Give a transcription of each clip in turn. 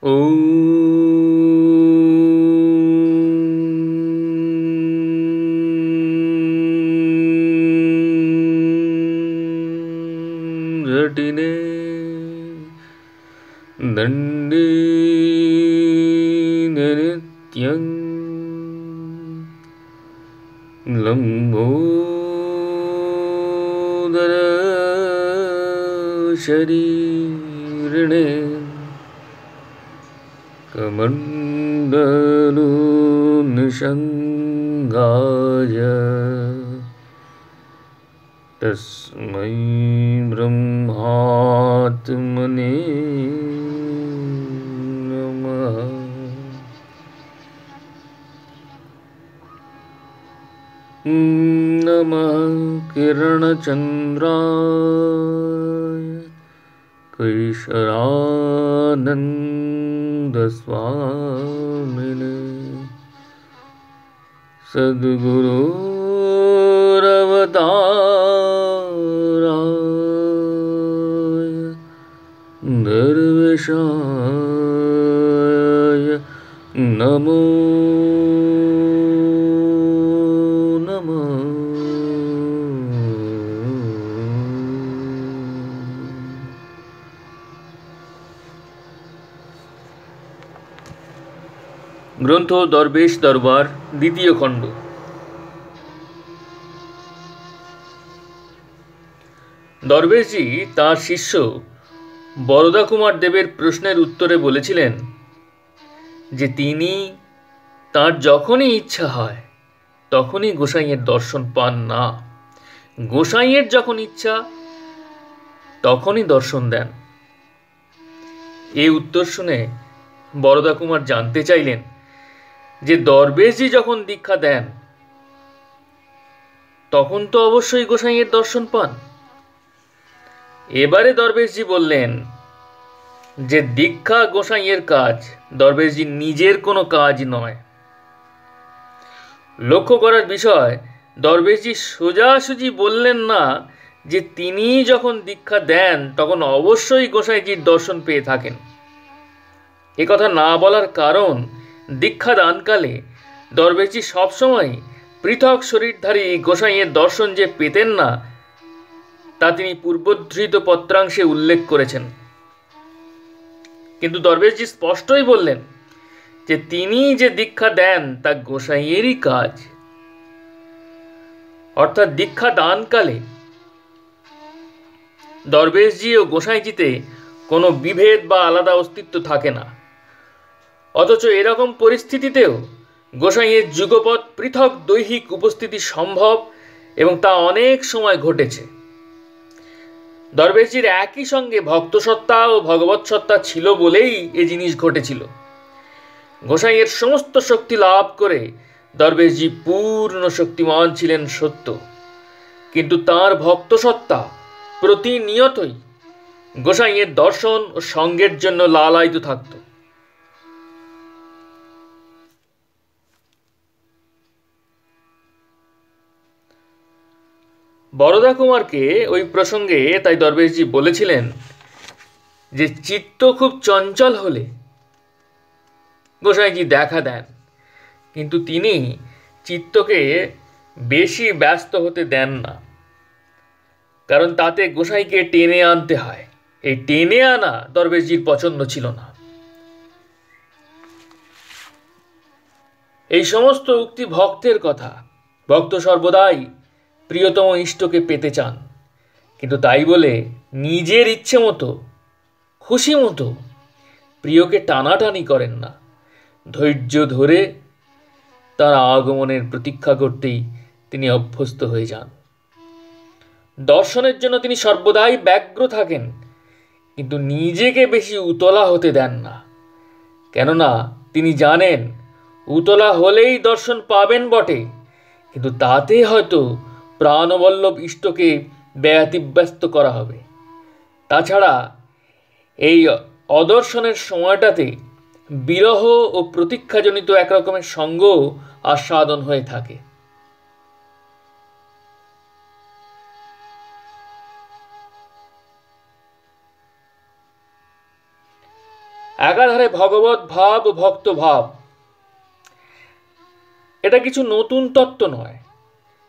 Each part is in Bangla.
ॐ रटिने दण्डे नित्यं लम्बोदर शरीरिणे कमण्डलो निषङ्गाय तस्मै ब्रह्मात्मने नमः। नमः किरणचन्द्राय कैशरानन्दस्वामिने सद्गुरोरवताराय दर्वेशाय नमो नमः। গ্রন্থ দরবেশ দরবার দ্বিতীয় খণ্ড। দরবেশজি তাঁর শিষ্য বরদা কুমার দেবের প্রশ্নের উত্তরে বলেছিলেন যে তিনি তাঁর যখনই ইচ্ছা হয় তখনই গোসাইয়ের দর্শন পান না, গোসাইয়ের যখন ইচ্ছা তখনই দর্শন দেন। এই উত্তর শুনে বরদা কুমার জানতে চাইলেন যে দরবেশজি যখন দীক্ষা দেন তখন তো অবশ্যই গোসাইয়ের দর্শন পান। এবারে দরবেশজি বললেন যে দীক্ষা গোসাইয়ের কাজ, দরবেশজি নিজের কোনো কাজ নয়। লক্ষ্য করার বিষয়, দরবেশজি সোজাসুজি বললেন না যে তিনি যখন দীক্ষা দেন তখন অবশ্যই গোসাইজির দর্শন পেয়ে থাকেন। এ কথা না বলার কারণ, দীক্ষা দানকালে দরবেশজি সবসময় পৃথক শরীরধারী গোসাইয়ের দর্শন যে পেতেন না তা তিনি পূর্বধৃত পত্রাংশে উল্লেখ করেছেন। কিন্তু দরবেশজি স্পষ্টই বললেন যে তিনি যে দীক্ষা দেন তা গোসাইয়েরই কাজ। অর্থাৎ দীক্ষা দানকালে দরবেশজি ও গোসাইজিতে কোনো বিভেদ বা আলাদা অস্তিত্ব থাকে না। অথচ এরকম পরিস্থিতিতেও গোসাইয়ের যুগপৎ পৃথক দৈহিক উপস্থিতি সম্ভব এবং তা অনেক সময় ঘটেছে। দরবেশজির একই সঙ্গে ভক্তসত্তা ও ভগবৎ সত্তা ছিল বলেই এ জিনিস ঘটেছিল। গোসাইয়ের সমস্ত শক্তি লাভ করে দরবেশজি পূর্ণ শক্তিমান ছিলেন সত্য, কিন্তু তাঁর ভক্তসত্তা প্রতিনিয়তই গোসাইয়ের দর্শন ও সঙ্গের জন্য লালায়িত থাকত। বরদা কুমারকে ওই প্রসঙ্গে তাই দরবেশজি বলেছিলেন যে চিত্ত খুব চঞ্চল হলে গোসাইজি দেখা দেন, কিন্তু তিনি চিত্তকে বেশি ব্যস্ত হতে দেন না, কারণ তাতে গোসাইকে টেনে আনতে হয়। এই টেনে আনা দরবেশজির পছন্দ ছিল না। এই সমস্ত উক্তি ভক্তের কথা। ভক্ত সর্বদাই প্রিয়তম ইষ্টকে পেতে চান, কিন্তু তাই বলে নিজের ইচ্ছে মতো খুশি মতো প্রিয়কে টানাটানি করেন না। ধৈর্য ধরে তার আগমনের প্রতীক্ষা করতেই তিনি অভ্যস্ত হয়ে যান। দর্শনের জন্য তিনি সর্বদাই ব্যগ্র থাকেন, কিন্তু নিজেকে বেশি উতলা হতে দেন না। কেননা তিনি জানেন উতলা হলেই দর্শন পাবেন বটে, কিন্তু তাতে হয়তো প্রাণবল্লভ ইষ্টকে ব্যতিব্যস্ত করা হবে। তাছাড়া এই অদর্শনের সময়টাতে বিরহ ও প্রতীক্ষাজনিত একরকমের সঙ্গ আস্বাদন হয়ে থাকে। একাধারে ভগবত ভাব ও ভক্ত ভাব। এটা কিছু নতুন তত্ত্ব নয়।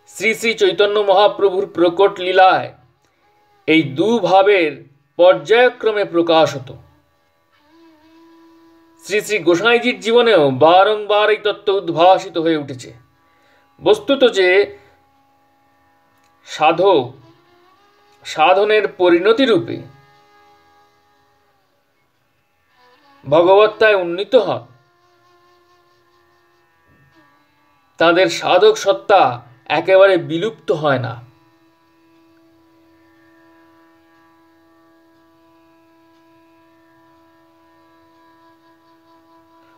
শ্রী শ্রী চৈতন্য মহাপ্রভুর প্রকট লীলায় এই দুভাবের পর্যায়ক্রমে প্রকাশ হতো। শ্রী শ্রী গোসাইজির জীবনেও বারংবার এই তত্ত্ব উদ্ভাসিত হয়ে উঠেছে। বস্তুত যে সাধক সাধনের পরিণতি রূপে ভগবত্তায় উন্নীত হন, তাদের সাধক সত্তা একেবারে বিলুপ্ত হয় না।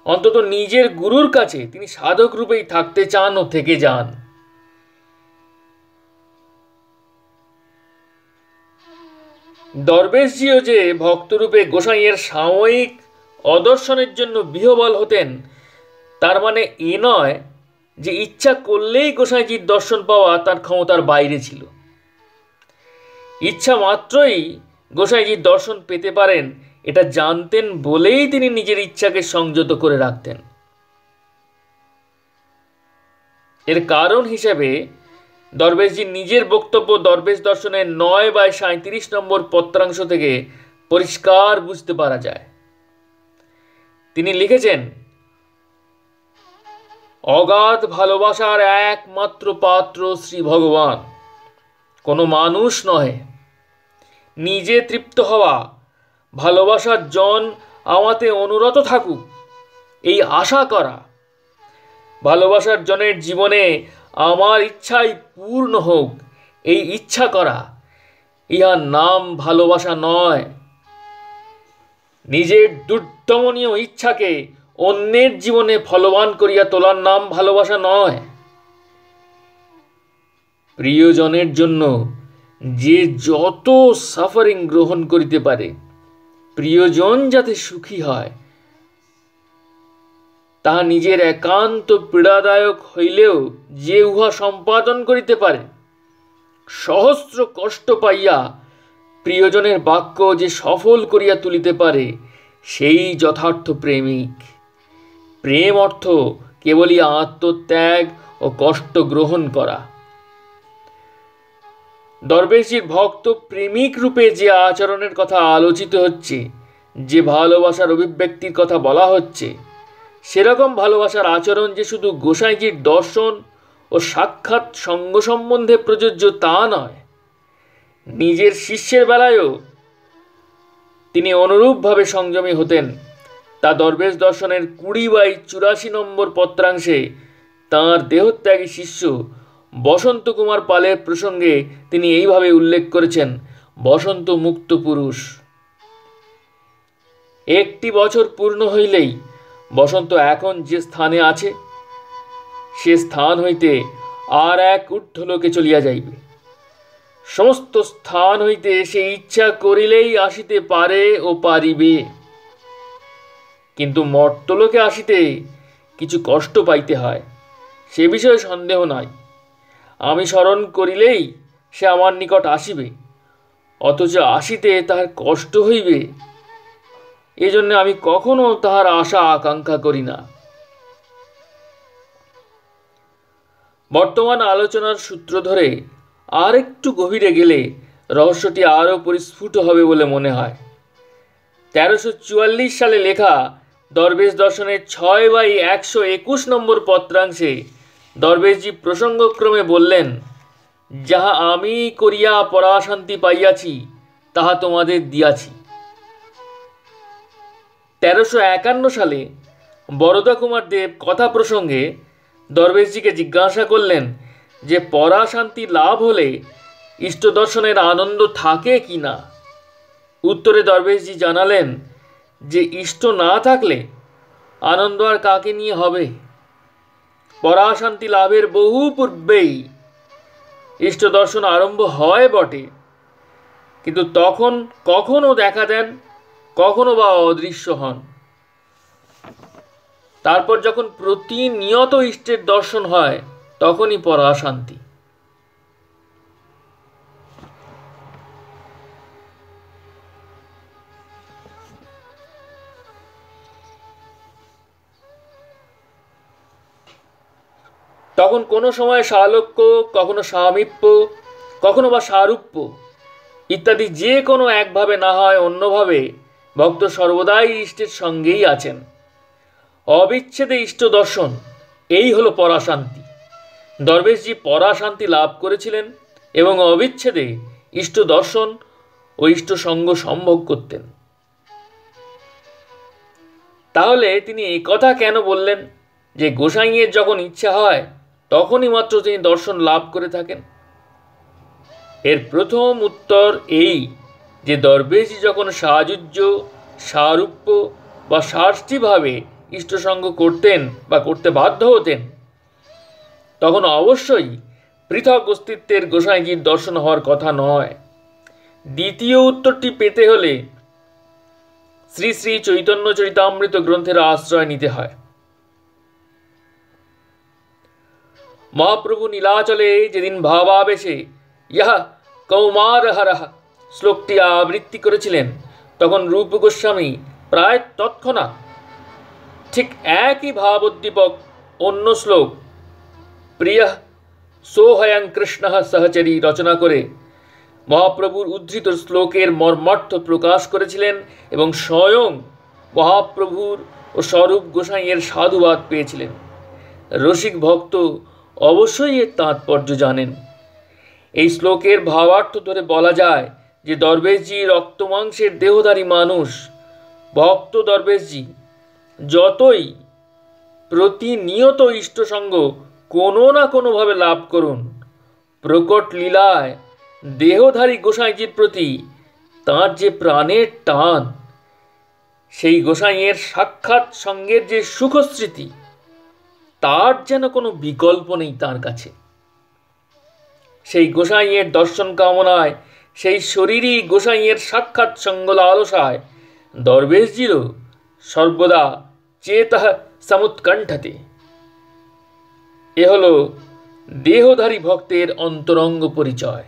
অন্তত নিজের গুরুর কাছে তিনি সাধক রূপেই থাকতে চান ও থেকে যান। দরবেশজিও যে ভক্তরূপে গোসাইয়ের সাময়িক অদর্শনের জন্য বিহ্বল হতেন, তার মানে এ নয় যে ইচ্ছা করলেই গোসাইজির দর্শন পাওয়া তার ক্ষমতার বাইরে ছিল। ইচ্ছা মাত্রই গোসাইজির দর্শন পেতে পারেন এটা জানতেন বলেই তিনি নিজের ইচ্ছাকে সংযত করে রাখতেন। এর কারণ হিসেবে দরবেশজি নিজের বক্তব্য দরবেশ দর্শনের 9/37 নম্বর পত্রাংশ থেকে পরিষ্কার বুঝতে পারা যায়। তিনি লিখেছেন, অগাধ ভালোবাসার একমাত্র পাত্র শ্রী ভগবান, কোনো মানুষ নহে। নিজে তৃপ্ত হওয়া, ভালোবাসার জন আমাতে অনুরত থাকুক, এই আশা করা, ভালোবাসার জনের জীবনে আমার ইচ্ছাই পূর্ণ হোক, এই ইচ্ছা করা, ইহার নাম ভালোবাসা নয়। নিজের দুর্দমনীয় ইচ্ছাকে অন্যের জীবনে ফলবান করিয়া তোলার নাম ভালোবাসা নয়। প্রিয়জনের জন্য যে যত সাফারিং গ্রহণ করিতে পারে, প্রিয়জন যাতে সুখী হয়, তাহা নিজের একান্ত পীড়াদায়ক হইলেও যে উহা সম্পাদন করিতে পারে, সহস্র কষ্ট পাইয়া প্রিয়জনের বাক্য যে সফল করিয়া তুলিতে পারে, সেই যথার্থ প্রেমিক। প্রেম অর্থ কেবলই আত্মত্যাগ ও কষ্ট গ্রহণ করা। দরবেশজির ভক্ত প্রেমিক রূপে যে আচরণের কথা আলোচিত হচ্ছে, যে ভালোবাসার অভিব্যক্তির কথা বলা হচ্ছে, সেরকম ভালোবাসার আচরণ যে শুধু গোসাইজির দর্শন ও সাক্ষাৎ সঙ্গ সম্বন্ধে প্রযোজ্য তা নয়, নিজের শিষ্যের বেলায়ও তিনি অনুরূপভাবে সংযমী হতেন। তা দরবেশ দর্শনের 20/84 নম্বর পত্রাংশে তাঁর দেহত্যাগী শিষ্য বসন্ত কুমার পালের প্রসঙ্গে তিনি এইভাবে উল্লেখ করেছেন, বসন্ত মুক্ত পুরুষ। 1 বছর পূর্ণ হইলেই বসন্ত এখন যে স্থানে আছে, সে স্থান হইতে আর এক ঊর্ধ্বলোকে চলিয়া যাইবে। সমস্ত স্থান হইতে সে ইচ্ছা করিলেই আসিতে পারে ও পারিবে, কিন্তু মর্তলোকে আসিতে কিছু কষ্ট পাইতে হয়, সে বিষয়ে সন্দেহ নাই। আমি স্মরণ করিলেই সে আমার নিকট আসিবে, অথচ আসিতে তাহার কষ্ট হইবে, এজন্য আমি কখনো তাহার আশা আকাঙ্ক্ষা করি না। বর্তমান আলোচনার সূত্র ধরে আর একটু গভীরে গেলে রহস্যটি আরও পরিস্ফুট হবে বলে মনে হয়। 1344 সালে লেখা দরবেশ দর্শনের 6/121 নম্বর পত্রাংশে দরবেশজি প্রসঙ্গক্রমে বললেন, যাহা আমি করিয়া পরাশান্তি পাইয়াছি তাহা তোমাদের দিয়াছি। 1351 সালে বরদা কুমার দেব কথা প্রসঙ্গে দরবেশজিকে জিজ্ঞাসা করলেন যে পরাশান্তি লাভ হলে ইষ্ট দর্শনের আনন্দ থাকে কি না। উত্তরে দরবেশজি জানালেন যে ইষ্ট না থাকলে আনন্দ আর কাকে নিয়ে হবে। পরাশান্তি লাভের বহু পূর্বেই ইষ্ট দর্শন আরম্ভ হয় বটে, কিন্তু তখন কখনো দেখা দেন, কখনো বা অদৃশ্য হন। তারপর যখন প্রতিনিয়ত ইষ্টের দর্শন হয়, তখনই পরাশান্তি। তখন কোনো সময় সালোক্য, কখনো সামীপ্য, কখনো বা সারূপ্য ইত্যাদি যে কোনো একভাবে না হয় অন্যভাবে ভক্ত সর্বদাই ইষ্টের সঙ্গেই আছেন। অবিচ্ছেদে ইষ্ট দর্শন, এই হলো পরাশান্তি। দরবেশজি পরাশান্তি লাভ করেছিলেন এবং অবিচ্ছেদে ইষ্ট দর্শন ও ইষ্ট সঙ্গ সম্ভব করতেন। তাহলে তিনি এই কথা কেন বললেন যে গোসাইয়ের যখন ইচ্ছা হয় তখনই মাত্র তিনি দর্শন লাভ করে থাকেন? এর প্রথম উত্তর এই যে দরবেশজি যখন সাযুজ্য, সারূপ্য বা সাষ্টিভাবে ইষ্টসঙ্গ করতেন বা করতে বাধ্য হতেন, তখন অবশ্যই পৃথক অস্তিত্বের গোসাইজির দর্শন হওয়ার কথা নয়। দ্বিতীয় উত্তরটি পেতে হলে শ্রী শ্রী চৈতন্য চরিতামৃত গ্রন্থের আশ্রয় নিতে হয়। মহাপ্রভু নীলাচলে যেদিন ভাবাবেশে ইহা কৌমারহরঃ শ্লোকটি আবৃত্তি করেছিলেন, তখন রূপ গোস্বামী প্রায় তৎক্ষণাৎ ঠিক একই ভাবোদ্দীপক অন্য শ্লোক প্রিয়ঃ সোহয়ং কৃষ্ণঃ সহচরী রচনা করে মহাপ্রভুর উদ্ধৃত শ্লোকের মর্মার্থ প্রকাশ করেছিলেন এবং স্বয়ং মহাপ্রভুর ও স্বরূপ গোসাইয়ের সাধুবাদ পেয়েছিলেন। রসিক ভক্ত অবশ্যই এর তাৎপর্য জানেন। এই শ্লোকের ভাবার্থ ধরে বলা যায় যে দরবেশজি রক্তমাংসের দেহধারী মানুষ। ভক্ত দরবেশজি যতই প্রতিনিয়ত ইষ্টসঙ্গ কোনো না কোনোভাবে লাভ করুন, প্রকট লীলায় দেহধারী গোসাইজির প্রতি তাঁর যে প্রাণের টান, সেই গোসাইয়ের সাক্ষাৎ সঙ্গের যে সুখস্মৃতি, তার যেন কোনো বিকল্প নেই তাঁর কাছে। সেই গোসাইয়ের দর্শন কামনায়, সেই শরীরই গোসাইয়ের সাক্ষাৎ সঙ্গ লালসায় দরবেশজিরও সর্বদা চেতঃ সমুৎকণ্ঠতে। এ হল দেহধারী ভক্তের অন্তরঙ্গ পরিচয়।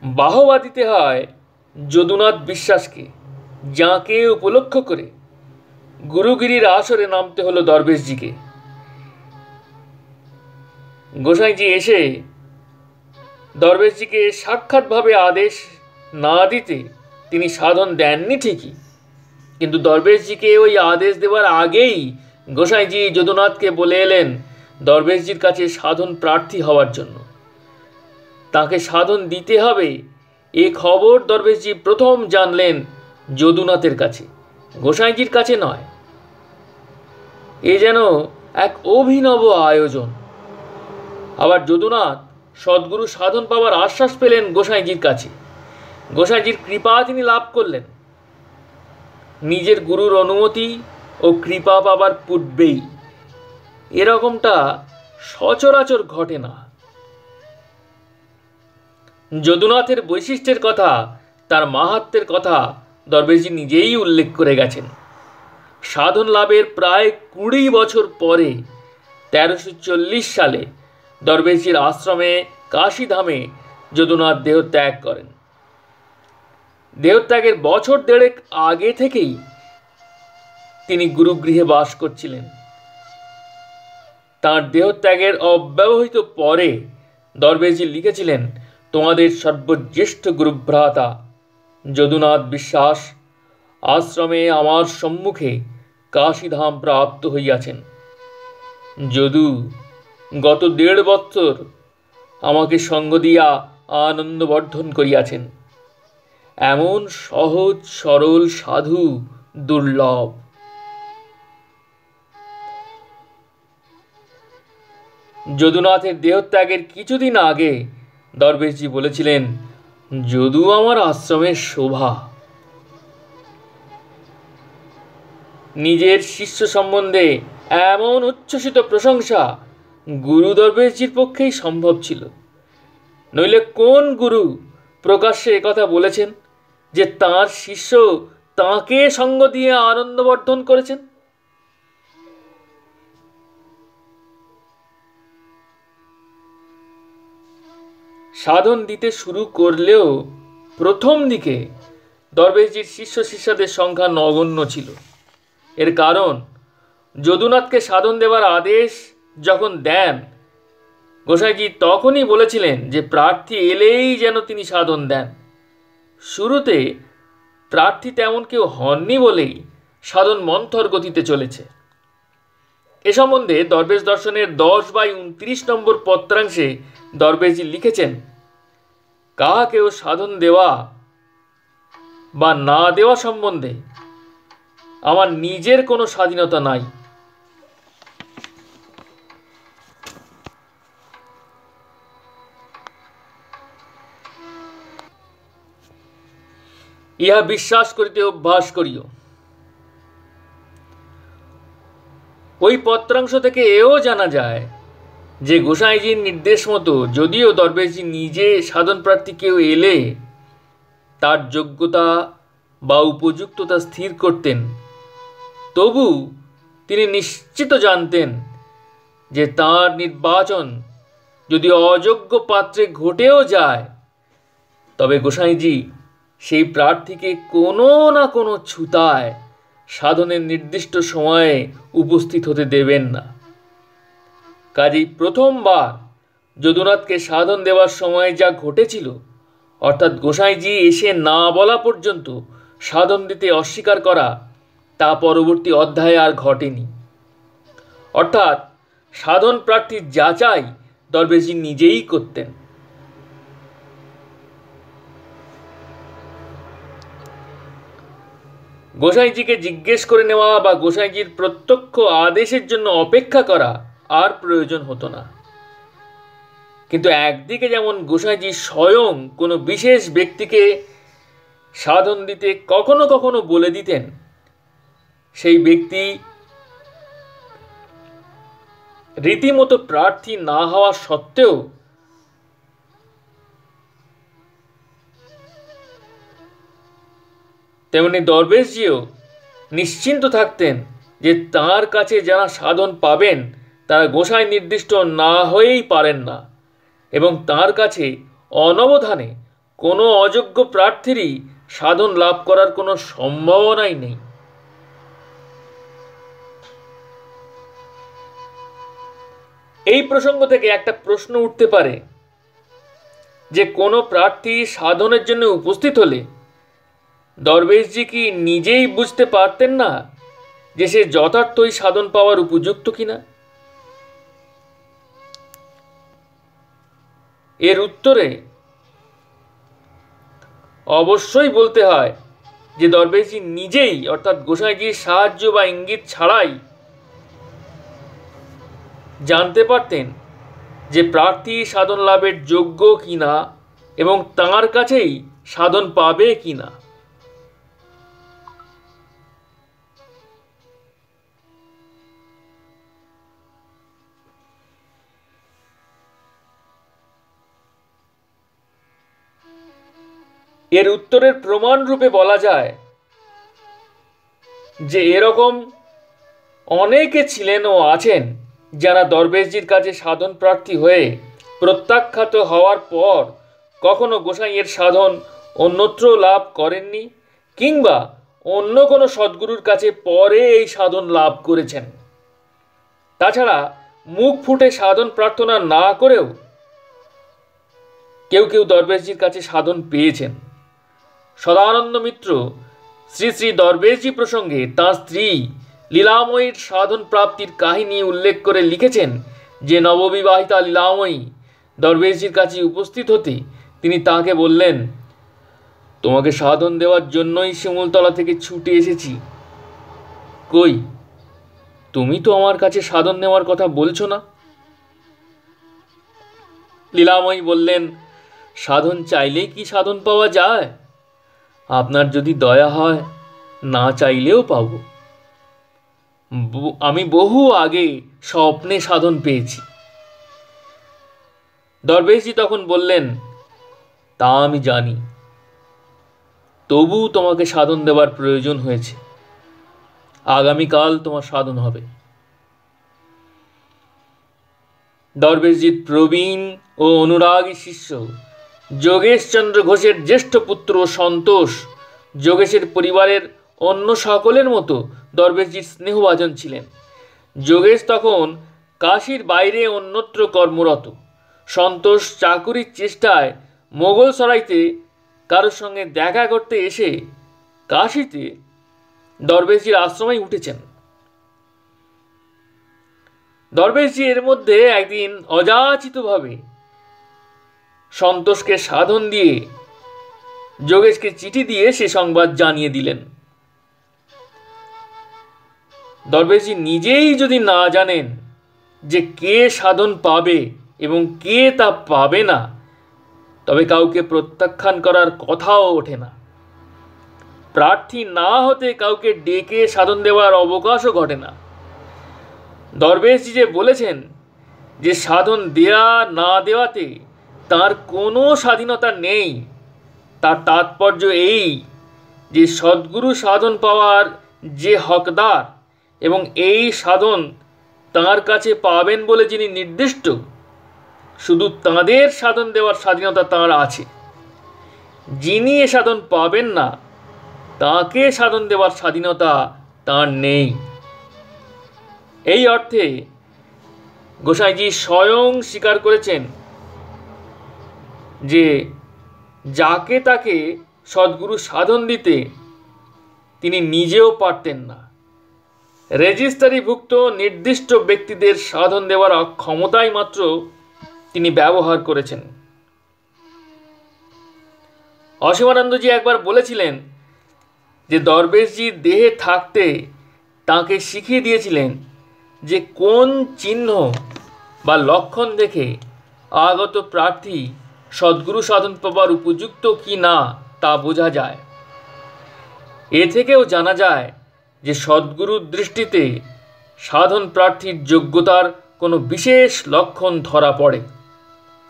বাহবা দিতে হয় যদুনাথ বিশ্বাসকে, যাঁকে উপলক্ষ করে গুরুগিরির আসরে নামতে হলো দরবেশজিকে। গোসাইজি এসে দরবেশজিকে সাক্ষাৎভাবে আদেশ না দিতে তিনি সাধন দেননি ঠিকই, কিন্তু দরবেশজিকে ওই আদেশ দেওয়ার আগেই গোসাইজি যদুনাথকে বলে এলেন দরবেশজির কাছে সাধন প্রার্থী হওয়ার জন্য। তাকে সাধন দিতে হবে এ খবর দরবেশজি প্রথম জানলেন যদুনাথের কাছে, গোসাইজির কাছে নয়। এ যেন এক অভিনব আয়োজন। আবার যদুনাথ সদ্গুরু সাধন পাওয়ার আশ্বাস পেলেন গোসাইজির কাছে। গোসাইজির কৃপা তিনি লাভ করলেন। নিজের গুরুর অনুমতি ও কৃপা পাবার পূর্বেই এরকমটা সচরাচর ঘটে না। যদুনাথের বৈশিষ্ট্যের কথা, তার মাহাত্ম্যের কথা দরবেশজি নিজেই উল্লেখ করে গেছেন। সাধন লাভের প্রায় 20 বছর পরে 1340 সালে দরবেশজির আশ্রমে কাশীধামে যদুনাথ দেহত্যাগ করেন। দেহত্যাগের বছর দেড়েক আগে থেকেই তিনি গুরুগৃহে বাস করছিলেন। তাঁর দেহত্যাগের অব্যবহিত পরে দরবেশজি লিখেছিলেন, তোমাদের সর্বজ্যেষ্ঠ গুরুভ্রাতা যদুনাথ বিশ্বাস আশ্রমে আমার সম্মুখে কাশীধাম প্রাপ্ত হইয়াছেন। যদু গত 1.5 বৎসর আমাকে সঙ্গ দিয়া আনন্দবর্ধন করিয়াছেন। এমন সহজ সরল সাধু দুর্লভ। যদুনাথের দেহত্যাগের কিছুদিন আগে দরবেশজি বলেছিলেন, যদু আমার আশ্রমের শোভা। নিজের শিষ্য সম্বন্ধে এমন উচ্ছ্বসিত প্রশংসা গুরু দরবেশজির পক্ষেই সম্ভব ছিল। নইলে কোন গুরু প্রকাশ্যে একথা বলেছেন যে তাঁর শিষ্য তাঁকে সঙ্গ দিয়ে আনন্দবর্ধন করেছেন? সাধন দিতে শুরু করলেও প্রথম দিকে দরবেশজির শিষ্য শিষ্যদের সংখ্যা নগণ্য ছিল। এর কারণ যদুনাথকে সাধন দেবার আদেশ যখন দেন, গোসাইজি তখনই বলেছিলেন যে প্রার্থী এলেই যেন তিনি সাধন দেন। শুরুতে প্রার্থী তেমন কেউ হননি বলেই সাধন মন্থর গতিতে চলেছে। এ সম্বন্ধে দরবেশ দর্শনের 10/29 নম্বর পত্রাংশে দরবেশজি লিখেছেন, কাহাকেও সাধন দেওয়া বা না দেওয়া সম্বন্ধে আমার নিজের কোনো স্বাধীনতা নাই। ইহা বিশ্বাস করিতে অভ্যাস করিও। ওই পত্রাংশ থেকে এও জানা যায় যে গোসাইজির নির্দেশ মতো যদিও দরবেশজি নিজে সাধন প্রার্থী কেউ এলে তার যোগ্যতা বা উপযুক্ততা স্থির করতেন, তবু তিনি নিশ্চিত জানতেন যে তার নির্বাচন যদি অযোগ্য পাত্রে ঘটেও যায়, তবে গোসাইজি সেই প্রার্থীকে কোনো না কোনো ছুতায় সাধনের নির্দিষ্ট সময়ে উপস্থিত হতে দেবেন না। কাজেই প্রথমবার যদুনাথকে সাধন দেওয়ার সময় যা ঘটেছিল, অর্থাৎ গোসাইজি এসে না বলা পর্যন্ত সাধন দিতে অস্বীকার করা, তা পরবর্তী অধ্যায়ে আর ঘটেনি। অর্থাৎ সাধন প্রার্থীর যাচাই দরবেশজি নিজেই করতেন। গোসাইজিকে জিজ্ঞেস করে নেওয়া বা গোসাইজির প্রত্যক্ষ আদেশের জন্য অপেক্ষা করা আর প্রয়োজন হতো না। কিন্তু একদিকে যেমন গোসাইজি স্বয়ং কোনো বিশেষ ব্যক্তিকে সাধন দিতে কখনো কখনো বলে দিতেন, সেই ব্যক্তি রীতিমতো প্রার্থী না হওয়া সত্ত্বেও তেমনি দরবেশজিও নিশ্চিন্ত থাকতেন যে তাঁর কাছে যারা সাধন পাবেন তারা গোসাই নির্দিষ্ট না হয়েই পারেন না, এবং তাঁর কাছে অনবধানে কোনো অযোগ্য প্রার্থীরই সাধন লাভ করার কোনো সম্ভাবনাই নেই। এই প্রসঙ্গ থেকে একটা প্রশ্ন উঠতে পারে যে কোনো প্রার্থী সাধনের জন্য উপস্থিত হলে দরবেশজি কি নিজেই বুঝতে পারতেন না যে সে যথার্থই সাধন পাওয়ার উপযুক্ত কিনা? এর উত্তরে অবশ্যই বলতে হয় যে দরবেশজি নিজেই, অর্থাৎ গোসাইজির সাহায্য বা ইঙ্গিত ছাড়াই জানতে পারতেন যে প্রার্থী সাধন লাভের যোগ্য কিনা এবং তাঁর কাছেই সাধন পাবে কিনা। এর উত্তরের প্রমাণ রূপে বলা যায় যে এরকম অনেকে ছিলেন ও আছেন যারা দরবেশজির কাছে সাধন প্রার্থী হয়ে প্রত্যাখ্যাত হওয়ার পর কখনো গোসাইয়ের সাধন অন্যত্র লাভ করেননি, কিংবা অন্য কোনো সদ্গুরুর কাছে পরে এই সাধন লাভ করেছেন। তাছাড়া মুখ ফুটে সাধন প্রার্থনা না করেও কেউ কেউ দরবেশজির কাছে সাধন পেয়েছেন। সদানন্দ মিত্র শ্রী শ্রী দরবেশজি প্রসঙ্গে তাঁর স্ত্রী লীলাময়ীর সাধন প্রাপ্তির কাহিনী উল্লেখ করে লিখেছেন যে নববিবাহিতা লীলাময়ী দরবেশজির কাছে উপস্থিত হতে তিনি তাঁকে বললেন, তোমাকে সাধন দেওয়ার জন্যই শিমুলতলা থেকে ছুটে এসেছি। কই, তুমি তো আমার কাছে সাধন নেওয়ার কথা বলছো না? লীলাময়ী বললেন, সাধন চাইলেই কি সাধন পাওয়া যায়? আপনার যদি দয়া হয় না চাইলেও পাব। আমি বহু আগে স্বপ্নে সাধন পেয়েছি। দরবেশজি তখন বললেন, তা আমি জানি, তবু তোমাকে সাধন দেওয়ার প্রয়োজন হয়েছে। আগামীকাল তোমার সাধন হবে। দরবেশজির প্রবীণ ও অনুরাগী শিষ্য যোগেশচন্দ্র ঘোষের জ্যেষ্ঠ পুত্র সন্তোষ যোগেশের পরিবারের অন্য সকলের মতো দরবেশজির স্নেহভাজন ছিলেন যোগেশ তখন কাশীর বাইরে অন্যত্র কর্মরত। সন্তোষ চাকুরির চেষ্টায় মোগলসরাইতে কারোর সঙ্গে দেখা করতে এসে কাশীতে দরবেশজির আশ্রমে উঠেছেন। দরবেশজি এর মধ্যে একদিন অযাচিতভাবে সন্তোষকে সাধন দিয়ে যোগেশকে চিঠি দিয়ে সে সংবাদ জানিয়ে দিলেন। দরবেশজি নিজেই যদি না জানেন যে কে সাধন পাবে এবং কে তা পাবে না, তবে কাউকে প্রত্যাখ্যান করার কথাও ওঠে না। প্রার্থী না হতে কাউকে ডেকে সাধন দেওয়ার অবকাশও ঘটে না। দরবেশজি যে বলেছেন যে সাধন দেয়া না দেওয়াতে তার কোনো স্বাধীনতা নেই, তার তাৎপর্য এই যে সদ্গুরু সাধন পাওয়ার যে হকদার এবং এই সাধন তাঁর কাছে পাবেন বলে যিনি নির্দিষ্ট, শুধু তাঁদের সাধন দেওয়ার স্বাধীনতা তাঁর আছে। যিনি এ সাধন পাবেন না, তাঁকে সাধন দেওয়ার স্বাধীনতা তাঁর নেই। এই অর্থে গোসাইজি স্বয়ং স্বীকার করেছেন যে যাকে তাকে সদ্গুরু সাধন দিতে তিনি নিজেও পারতেন না। রেজিস্ট্রারিভুক্ত নির্দিষ্ট ব্যক্তিদের সাধন দেওয়ার ক্ষমতাই মাত্র তিনি ব্যবহার করেছেন। অসীমানন্দজি একবার বলেছিলেন যে দরবেশজি দেহে থাকতে তাকে শিখিয়ে দিয়েছিলেন যে কোন চিহ্ন বা লক্ষণ দেখে আগত প্রার্থী সদ্গুরু সাধন পাবার উপযুক্ত কি না তা বোঝা যায়। এ থেকেও জানা যায় যে সদ্গুরুর দৃষ্টিতে সাধন প্রার্থীর যোগ্যতার কোনো বিশেষ লক্ষণ ধরা পড়ে।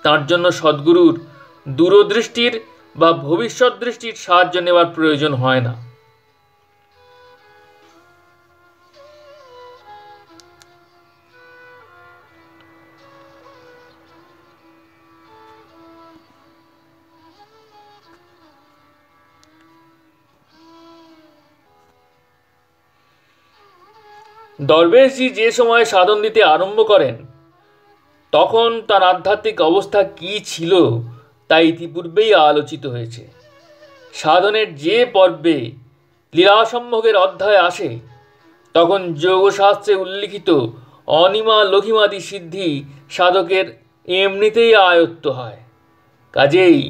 তার জন্য সদ্গুরুর দূরদৃষ্টির বা ভবিষ্যৎ দৃষ্টির সাহায্য নেওয়ার প্রয়োজন হয় না। দরবেশজি যে সময় সাধন দিতে আরম্ভ করেন, তখন তার আধ্যাত্মিক অবস্থা কি ছিল তা ইতিপূর্বেই আলোচিত হয়েছে। সাধনের যে পর্বে লীলাসম্ভোগের অধ্যায় আসে, তখন যোগশাস্ত্রে উল্লিখিত অনিমা লঘিমাদি সিদ্ধি সাধকের এমনিতেই আয়ত্ত হয়। কাজেই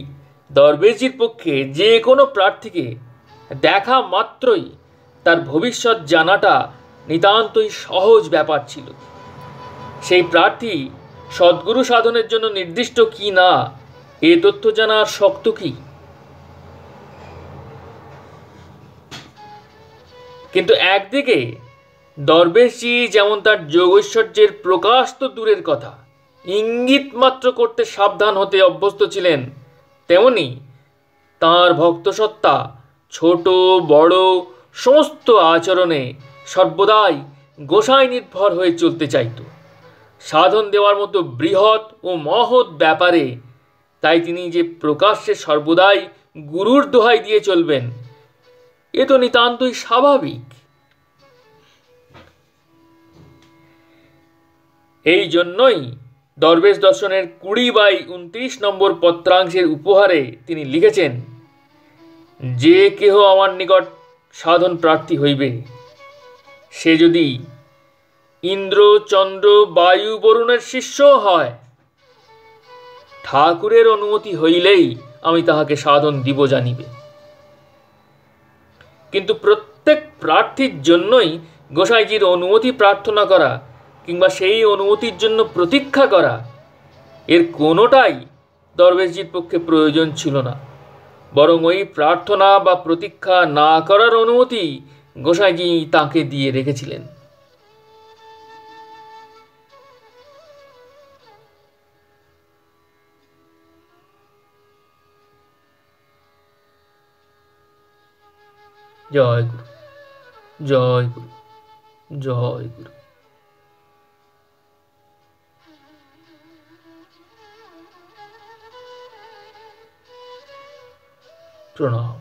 দরবেশজির পক্ষে যে কোনো প্রার্থীকে দেখা মাত্রই তার ভবিষ্যৎ জানাটা নিতান্তই সহজ ব্যাপার ছিল। সেই প্রার্থী সদ্গুরু সাধনের জন্য নির্দিষ্ট কি না, এ তথ্য জানার শক্ত কি? কিন্তু একদিকে দরবেশজি যেমন তার যোগৈশ্বর্যের প্রকাশ তো দূরের কথা, ইঙ্গিত মাত্র করতে সাবধান হতে অভ্যস্ত ছিলেন, তেমনি তাঁর ভক্তসত্তা ছোট বড় সমস্ত আচরণে সর্বদাই গোসাই নির্ভর হয়ে চলতে চাইত। সাধন দেওয়ার মতো বৃহৎ ও মহৎ ব্যাপারে তাই তিনি যে প্রকাশ্যে সর্বদাই গুরুর দোহাই দিয়ে চলবেন, এ তো নিতান্তই স্বাভাবিক। এই জন্যই দরবেশ দর্শনের 20/29 নম্বর পত্রাংশের উপহারে তিনি লিখেছেন, যে কেহ আমার নিকট সাধন প্রার্থী হইবে, সে যদি ইন্দ্র চন্দ্র বায়ু বরুণের শিষ্য হয়, ঠাকুরের অনুমতি হইলেই আমি তাহাকে সাধন দিব জানিবে। কিন্তু প্রত্যেক প্রার্থীর জন্যই গোসাইজির অনুমতি প্রার্থনা করা কিংবা সেই অনুমতির জন্য প্রতীক্ষা করা, এর কোনোটাই দরবেশজির পক্ষে প্রয়োজন ছিল না। বরং ওই প্রার্থনা বা প্রতীক্ষা না করার অনুমতি গোসাইজি তাকে দিয়ে রেখেছিলেন। জয় গুরু, জয় গুরু, জয় গুরু। প্রণাম।